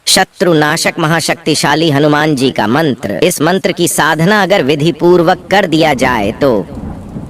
शत्रुनाशक महाशक्तिशाली हनुमान जी का मंत्र। इस मंत्र की साधना अगर विधि पूर्वक कर दिया जाए तो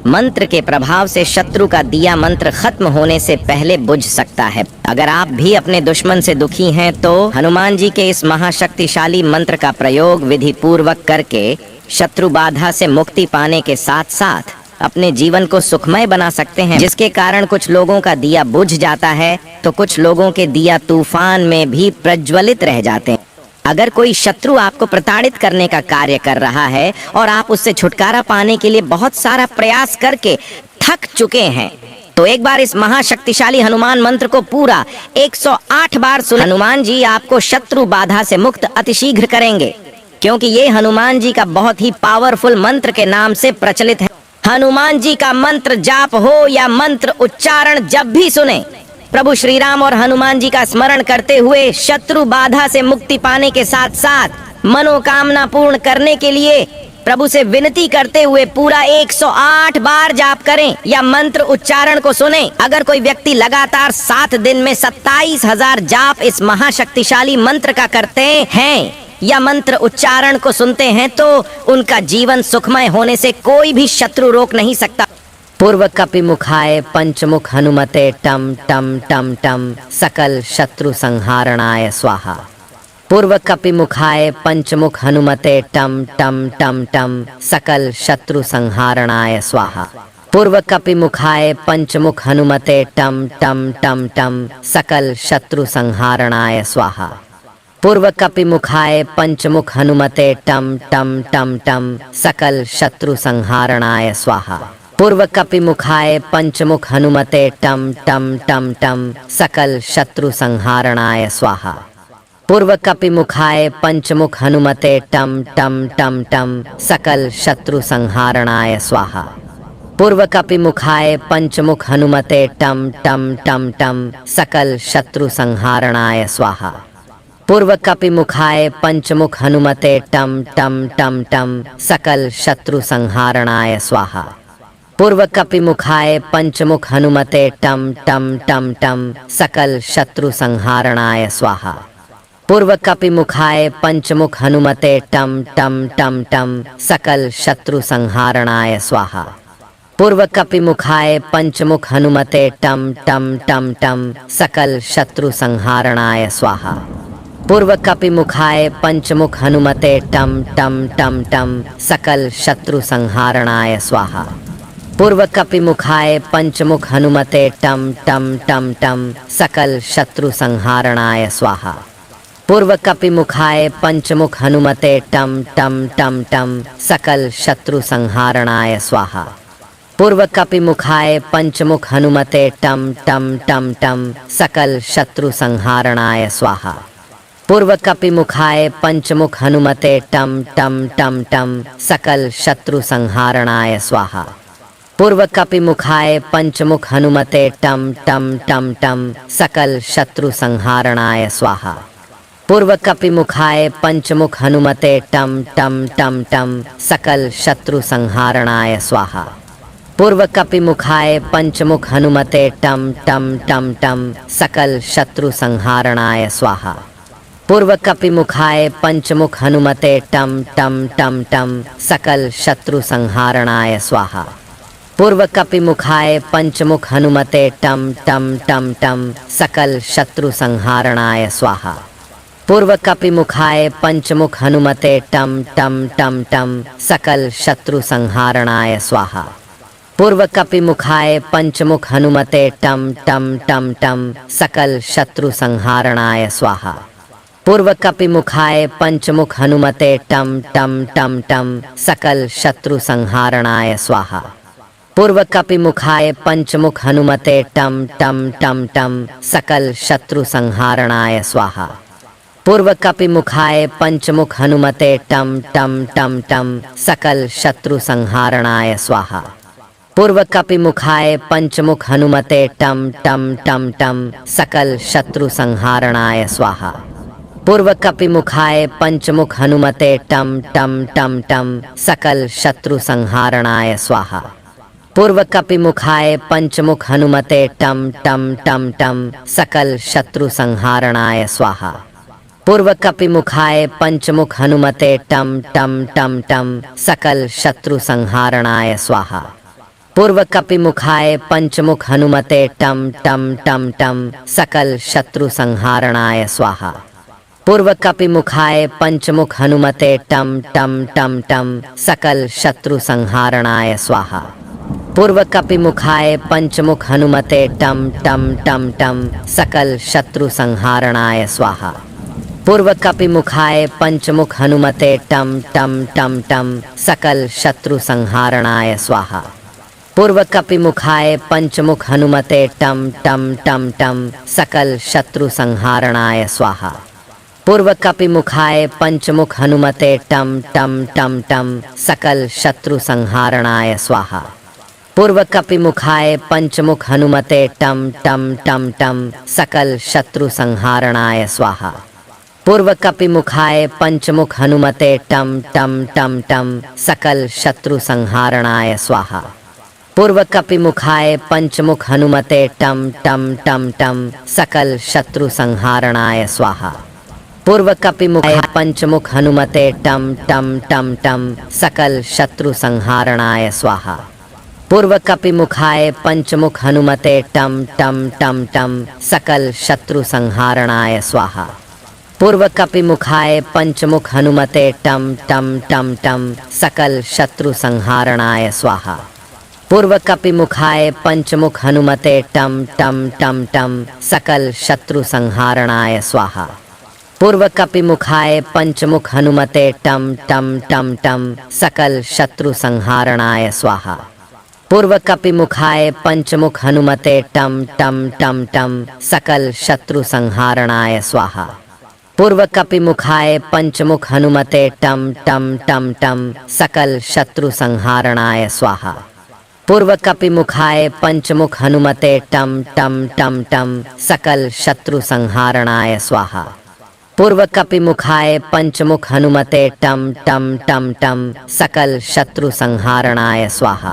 मंत्र के प्रभाव से शत्रु का दिया मंत्र खत्म होने से पहले बुझ सकता है। अगर आप भी अपने दुश्मन से दुखी हैं तो हनुमान जी के इस महाशक्तिशाली मंत्र का प्रयोग विधि पूर्वक करके शत्रु बाधा से मुक्ति पाने के साथ साथ अपने जीवन को सुखमय बना सकते हैं, जिसके कारण कुछ लोगों का दिया बुझ जाता है तो कुछ लोगों के दिया तूफान में भी प्रज्वलित रह जाते हैं। अगर कोई शत्रु आपको प्रताड़ित करने का कार्य कर रहा है और आप उससे छुटकारा पाने के लिए बहुत सारा प्रयास करके थक चुके हैं तो एक बार इस महाशक्तिशाली हनुमान मंत्र को पूरा 108 बार सुन। हनुमान जी आपको शत्रु बाधा से मुक्त अतिशीघ्र करेंगे, क्योंकि ये हनुमान जी का बहुत ही पावरफुल मंत्र के नाम से प्रचलित है। हनुमान जी का मंत्र जाप हो या मंत्र उच्चारण जब भी सुने, प्रभु श्री राम और हनुमान जी का स्मरण करते हुए शत्रु बाधा से मुक्ति पाने के साथ साथ मनोकामना पूर्ण करने के लिए प्रभु से विनती करते हुए पूरा 108 बार जाप करें या मंत्र उच्चारण को सुने। अगर कोई व्यक्ति लगातार 7 दिन में 27,000 जाप इस महाशक्तिशाली मंत्र का करते हैं या मंत्र उच्चारण को सुनते हैं तो उनका जीवन सुखमय होने से कोई भी शत्रु रोक नहीं सकता। पूर्व कपि मुखाय पंचमुख हनुमते टम टम टम टम सकल शत्रु संहारणाय स्वाहा। पूर्व कपि मुखाय पंचमुख हनुमते टम टम टम टम सकल शत्रु संहारणाय स्वाहा। पूर्व कपि मुखाय पंचमुख हनुमते टम टम टम टम सकल शत्रु संहारणाय स्वाहा। पूर्व कपि मुखाय पंचमुख हनुमते टम टम टम टम सकल शत्रु संहारणाय स्वाहा। पूर्व कपि मुखाय पंचमुख हनुमते टम टम टम टम सकल शत्रु संहारणाय स्वाहा। पूर्व कपि मुखाय पंचमुख हनुमते टम टम टम टम सकल शत्रु संहारणाय स्वाहा। पूर्व कपि मुखाय पंचमुख हनुमते टम टम टम टम सकल शत्रु संहारणाय स्वाहा। पूर्व कपि मुखाय पंचमुख हनुमते टम टम टम टम सकल शत्रु संहारणाय स्वाहा। पूर्व कपि मुखाय पंचमुख हनुमते टम टम टम टम सकल शत्रु संहारणाय स्वाहा। पूर्व कपि मुखाय पंचमुख हनुमते टम टम टम टम सकल शत्रु संहारणाय स्वाहा। पूर्व कपि मुखाय पंचमुख हनुमते टम टम टम टम सकल शत्रु संहारणाय स्वाहा। पूर्व कपि मुखाय पंचमुख हनुमते टम टम टम टम सकल शत्रु संहारणाय स्वाहा। पूर्व कपि मुखाय पंचमुख हनुमते टम टम टम टम सकल शत्रु संहारणाय स्वाहा। पूर्व कपि मुखाय पंचमुख हनुमते टम टम टम टम सकल शत्रु संहारणाय स्वाहा। पूर्व कपि मुखाय पंचमुख हनुमते टम टम टम टम सकल शत्रु संहारणाय स्वाहा। पूर्व कपि मुखाय पंचमुख हनुमते टम टम टम टम सकल शत्रु संहारणाय स्वाहा। पूर्व कपि मुखाय पंचमुख हनुमते टम टम टम टम सकल शत्रु संहारणाय स्वाहा। पूर्व कपि मुखाय पंचमुख हनुमते टम टम टम टम सकल शत्रु संहारणाय स्वाहा। पूर्व कपि मुखाय पंचमुख हनुमते टम टम टम टम सकल शत्रु संहारणाय स्वाहा। पूर्व कपि मुखाय पंचमुख हनुमते टम टम टम टम सकल शत्रु संहारणाय स्वाहा। पूर्व कपि मुखाय पंचमुख हनुमते टम टम टम टम सकल शत्रु संहारणाय स्वाहा। पूर्व कपि मुखाय पंचमुख हनुमते टम टम टम टम सकल शत्रु संहारणाय स्वाहा। पूर्व कपि मुखाय पंचमुख हनुमते टम टम टम टम सकल शत्रु संहारणाय स्वाहा। पूर्व कपि मुखाय पंचमुख हनुमते टम टम टम टम सकल शत्रु संहारणाय स्वाहा। पूर्व कपि मुखाय पंचमुख हनुमते टम टम टम टम सकल शत्रु संहारणाय स्वाहा। पूर्व कपि मुखाय पंचमुख हनुमते टम टम टम टम सकल शत्रु संहारणाय स्वाहा। पूर्व कपि मुखाय पंचमुख हनुमते टम टम टम टम सकल शत्रु संहारणाय स्वाहा। पूर्व कपि मुखाय पंचमुख हनुमते टम टम टम टम सकल शत्रु संहारणाय स्वाहा। पूर्व कपि मुखाय पंचमुख हनुमते टम टम टम टम सकल शत्रु संहारणाय स्वाहा। पूर्व कपिमुखाय पंचमुख हनुमते टम टम टम टम सकल शत्रु संहारणाय स्वाहा। पूर्व कपिमुखाय पंचमुख हनुमते टम टम टम टम सकल शत्रु संहारणाय स्वाहा। पूर्व कपिमुखाय पंचमुख हनुमते टम टम टम टम सकल शत्रु संहारणाय स्वाहा। पूर्व कपिमुखाय पंचमुख हनुमते टम टम टम टम सकल शत्रु संहारणाय स्वाहा। पूर्व कपिमुखाय पंचमुख हनुमते टम टम टम टम सकल शत्रु संहारणाय स्वाहा। पूर्व कपिमुखाय पंचमुख हनुमते टम टम टम टम सकल शत्रु संहारणाय स्वाहा। पूर्व कपिमुखाय पंचमुख हनुमते टम टम टम टम सकल शत्रु संहारणाय स्वाहा। पूर्व कपिमुखाय पंचमुख हनुमते टम टम टम टम सकल शत्रु संहारणाय स्वाहा। पूर्व कपिमुखाय पंचमुख हनुमते टम टम टम टम सकल शत्रु संहारणाय स्वाहा। पूर्व कपिमुखाय पंचमुख हनुमते टम टम टम टम सकल शत्रु संहारणाय स्वाहा। पूर्व कपिमुखाय पंचमुख हनुमते टम टम टम टम सकल शत्रु संहारणाय स्वाहा। पूर्व कपिमुखाय पंचमुख हनुमते टम टम टम टम सकल शत्रु संहारणाय स्वाहा। पूर्व कपिमुखाय पंचमुख हनुमते टम टम टम टम सकल शत्रु संहारणाय स्वाहा। पूर्व कपिमुखाय पंचमुख हनुमते टम टम टम टम सकल शत्रु संहारणाय स्वाहा। पूर्व कपिमुखाय पंचमुख हनुमते टम टम टम टम सकल शत्रु संहारणाय स्वाहा। पूर्व कपिमुखाय पंचमुख हनुमते टम टम टम टम सकल शत्रु संहारणाय स्वाहा। पूर्व कपिमुखाय पंचमुख हनुमते टम टम टम टम सकल शत्रु संहारणाय स्वाहा। पूर्व कपिमुखाय पंचमुख हनुमते टम टम टम टम सकल शत्रु संहारणाय स्वाहा। पूर्व कपिमुखाय पंचमुख हनुमते टम टम टम टम सकल शत्रु संहारणाय स्वाहा।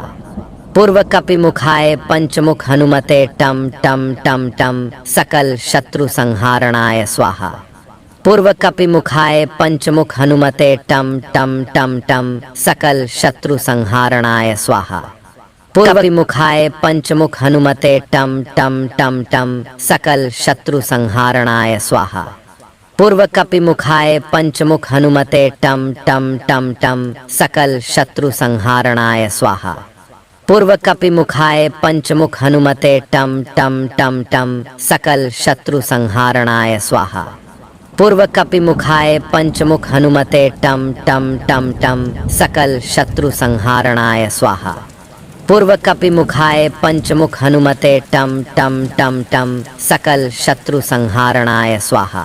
पूर्व कपिमुखाय पंचमुख हनुमते टम टम टम टम सकल शत्रु संहारणाय स्वाहा। पूर्व कपिमुखाय पंचमुख हनुमते टम टम टम टम सकल शत्रु संहारणाय स्वाहा। पूर्व कपिमुखाय पंचमुख हनुमते टम टम टम टम सकल शत्रु संहारणाय स्वाहा। पूर्व कपिमुखाय पंचमुख हनुमते टम टम टम टम सकल शत्रु संहारणाय स्वाहा। पूर्व कपिमुखाय पंचमुख हनुमते टम टम टम टम सकल शत्रु संहारणाय स्वाहा। पूर्व कपिमुखाय पंचमुख हनुमते टम टम टम टम सकल शत्रु संहारणाय स्वाहा। पूर्व कपिमुखाय पंचमुख हनुमते टम टम टम टम सकल शत्रु संहारणाय स्वाहा।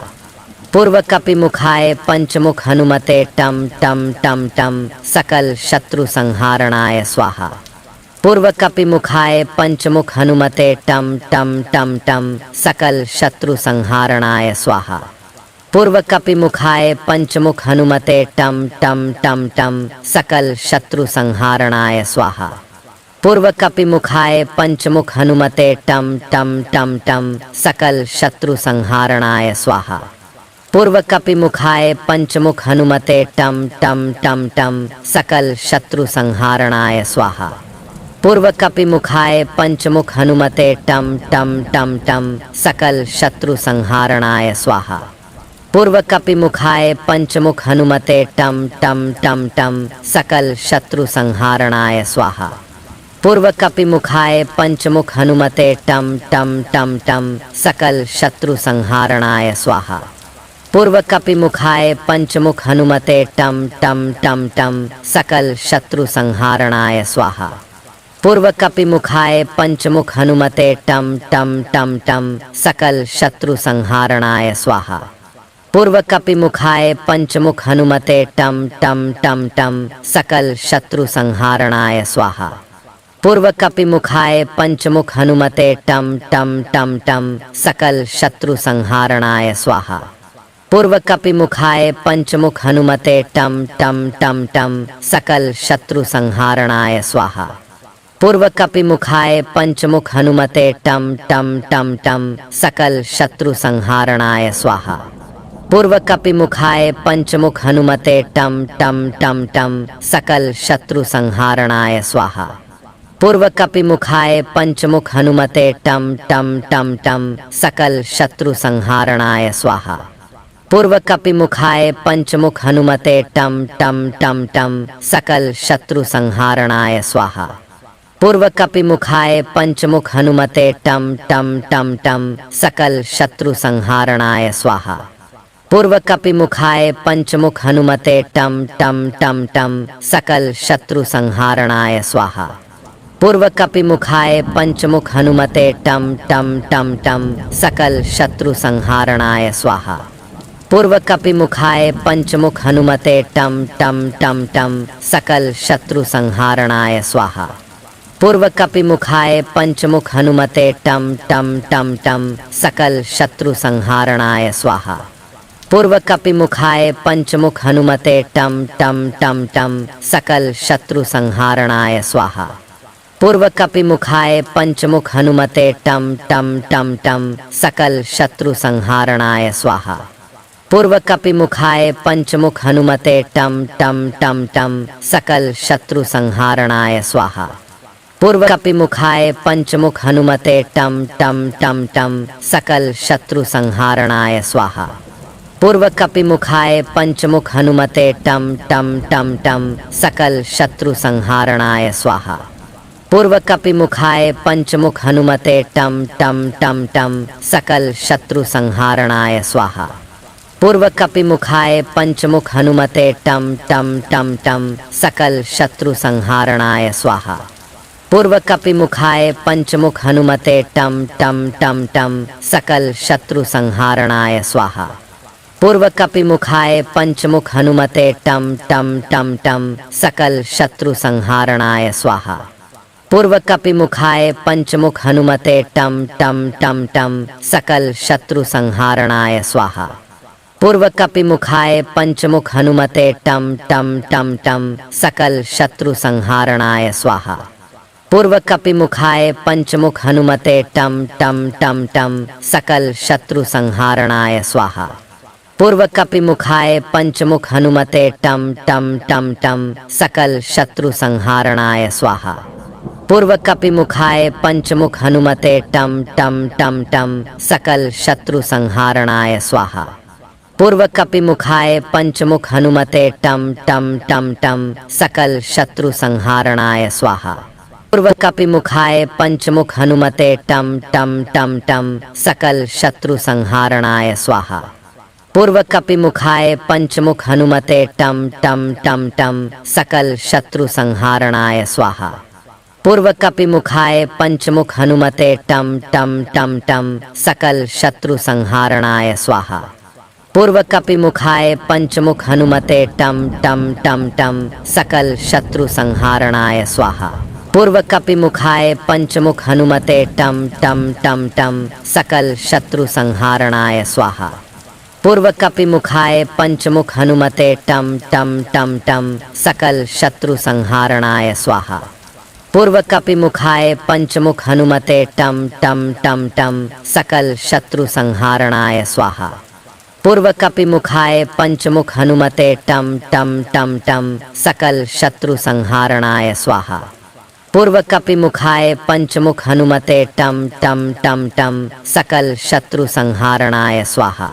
पूर्व कपिमुखाय पंचमुख हनुमते टम टम टम टम सकल शत्रु संहारणाय स्वाहा। पूर्व कपिमुखाय पंचमुख हनुमते टम टम टम टम सकल शत्रु संहारणाय स्वाहा। पूर्व कपिमुखाय पंचमुख हनुमते टम टम टम टम सकल शत्रु संहारणाय स्वाहा। पूर्व कपिमुखाय पंचमुख हनुमते टम टम टम टम सकल शत्रु संहारणाय स्वाहा। पूर्व कपिमुखाय पंचमुख हनुमते टम टम टम टम सकल शत्रु संहारणाय स्वाहा। पूर्व कपिमुखाय पंचमुख हनुमते टम टम टम टम सकल शत्रु संहारणाय स्वाहा। पूर्व कपिमुखाय पंचमुख हनुमते टम टम टम टम सकल शत्रु संहारणाय स्वाहा। पूर्व कपिमुखाय पंचमुख हनुमते टम टम टम टम सकल शत्रु संहारणाय स्वाहा। पूर्व कपिमुखाय पंचमुख हनुमते टम टम टम टम सकल शत्रु संहारणाय स्वाहा। पूर्व कपिमुखाय पंचमुख हनुमते टम टम टम टम सकल शत्रु संहारणाय स्वाहा। पूर्व कपिमुखाय पंचमुख हनुमते टम टम टम टम सकल शत्रु संहारणाय स्वाहा। पूर्व कपिमुखाय पंचमुख हनुमते टम टम टम टम सकल शत्रु संहारणाय स्वाहा। पूर्व कपिमुखाय पंचमुख हनुमते टम टम टम टम सकल शत्रु संहारणाय स्वाहा। पूर्व कपिमुखाय पंचमुख हनुमते टम टम टम टम सकल शत्रु संहारणाय स्वाहा। पूर्व कपिमुखाय पंचमुख हनुमते टम टम टम टम सकल शत्रु संहारणाय स्वाहा। पूर्व कपिमुखाय पंचमुख हनुमते टम टम टम टम सकल शत्रु संहारणाय स्वाहा। पूर्व कपिमुखाय पंचमुख हनुमते टम टम टम टम सकल शत्रु संहारणाय स्वाहा। पूर्व कपिमुखाय पंचमुख हनुमते टम टम टम टम सकल शत्रु संहारणाय स्वाहा। पूर्व कपिमुखाय पंचमुख हनुमते टम टम टम टम सकल शत्रु संहारणाय स्वाहा। पूर्व कपिमुखाय पंचमुख हनुमते टम टम टम टम सकल शत्रु संहारणाय स्वाहा। पूर्व कपिमुखाय पंचमुख हनुमते टम टम टम टम सकल शत्रु संहारणाय स्वाहा। पूर्व कपिमुखाय पंचमुख हनुमते टम टम टम टम सकल शत्रु संहारणाय स्वाहा। पूर्व कपिमुखाय पंचमुख हनुमते टम टम टम टम सकल शत्रु संहारणाय स्वाहा। पूर्व कपिमुखाय पंचमुख हनुमते टम टम टम टम सकल शत्रु संहारणाय स्वाहा। पूर्व कपिमुखाय पंचमुख हनुमते टम टम टम टम सकल शत्रु संहारणाय स्वाहा। पूर्व कपिमुखाय पंचमुख हनुमते टम टम टम टम सकल शत्रु संहारणाय स्वाहा। पूर्व कपिमुखाय पंचमुख हनुमते टम टम टम टम सकल शत्रु संहारणाय स्वाहा। पूर्व कपिमुखाय पंचमुख हनुमते टम टम टम टम सकल शत्रु संहारणाय स्वाहा। पूर्व कपिमुखाय पंचमुख हनुमते टम टम टम टम सकल शत्रु संहारणाय स्वाहा। पूर्व कपिमुखाय पंचमुख हनुमते टम टम टम टम सकल शत्रु संहारणाय स्वाहा। पूर्व कपिमुखाय पंचमुख हनुमते टम टम टम टम सकल शत्रु संहारणाय स्वाहा। पूर्व कपिमुखाय पंचमुख हनुमते टम टम टम टम सकल शत्रु संहारणाय स्वाहा। पूर्व कपिमुखाय पंचमुख हनुमते टम टम टम टम सकल शत्रु संहारणाय स्वाहा। पूर्व कपिमुखाय पंचमुख हनुमते टम टम टम टम सकल शत्रु संहारणाय स्वाहा। पूर्व कपिमुखाय पंचमुख हनुमते टम टम टम टम सकल शत्रु संहारणाय स्वाहा। पूर्व कपिमुखाय पंचमुख हनुमते टम टम टम टम सकल शत्रु संहारणाय स्वाहा। पूर्व कपिमुखाय पंचमुख हनुमते टम टम टम टम सकल शत्रु संहारणाय स्वाहा। पूर्व कपिमुखाय पंचमुख हनुमते टम टम टम टम सकल शत्रु संहारणाय स्वाहा। पूर्व कपिमुखाय पंचमुख हनुमते टम टम टम टम सकल शत्रु संहारणाय स्वाहा। पूर्व कपिमुखाय पंचमुख हनुमते टम टम टम टम सकल शत्रु संहारणाय स्वाहा। पूर्व कपिमुखाय पंचमुख हनुमते टम टम टम टम सकल शत्रु संहारणाय स्वाहा। पूर्व कपिमुखाय पंचमुख हनुमते टम टम टम टम सकल शत्रु संहारणाय स्वाहा। पूर्व कपिमुखाय पंचमुख हनुमते टम टम टम टम सकल शत्रु संहारणाय स्वाहा। पूर्व कपिमुखाय पंचमुख हनुमते टम टम टम टम सकल शत्रु संहारणाय स्वाहा। पूर्व कपिमुखाय पंचमुख हनुमते टम टम टम टम सकल शत्रु संहारणाय स्वाहा। पूर्व कपिमुखाय पंचमुख हनुमते टम टम टम टम सकल शत्रु संहारणाय स्वाहा।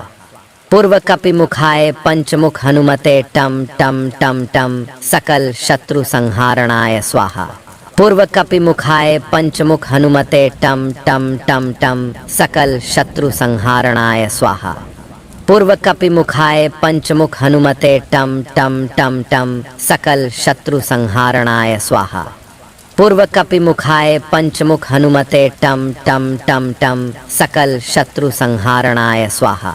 पूर्व कपिमुखाय पंचमुख हनुमते टम टम टम टम सकल शत्रु संहारणाय स्वाहा। पूर्व कपिमुखाय पंचमुख हनुमते टम टम टम टम सकल शत्रु संहारणाय स्वाहा। पूर्व कपिमुखाय पंचमुख हनुमते टम टम टम टम सकल शत्रु संहारणाय स्वाहा। पूर्व कपिमुखाय पंचमुख हनुमते टम टम टम टम सकल शत्रु संहारणाय स्वाहा।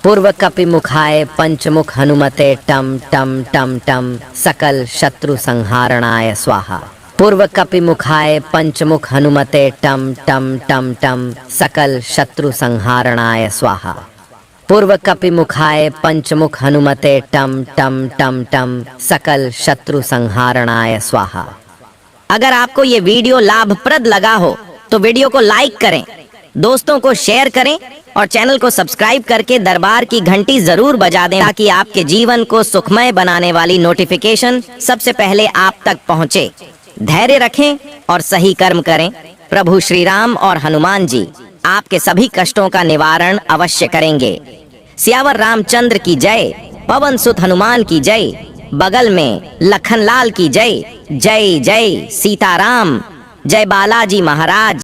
पूर्व कपिमुखाय पंचमुख हनुमते टम टम टम टम सकल शत्रु संहारणाय स्वाहा। पूर्व कपिमुखाय पंचमुख हनुमते टम टम टम टम सकल शत्रु संहारणाय स्वाहा। पूर्व कपिमुखाय पंचमुख हनुमते टम टम टम टम सकल शत्रु संहारणाय स्वाहा। अगर आपको ये वीडियो लाभप्रद लगा हो तो वीडियो को लाइक करें, दोस्तों को शेयर करें और चैनल को सब्सक्राइब करके दरबार की घंटी जरूर बजा दें ताकि आपके जीवन को सुखमय बनाने वाली नोटिफिकेशन सबसे पहले आप तक पहुंचे। धैर्य रखें और सही कर्म करें। प्रभु श्री राम और हनुमान जी आपके सभी कष्टों का निवारण अवश्य करेंगे। सियावर रामचंद्र की जय। पवन सुत हनुमान की जय। बगल में लखनलाल की जय। जय जय सीताराम। जय बालाजी महाराज।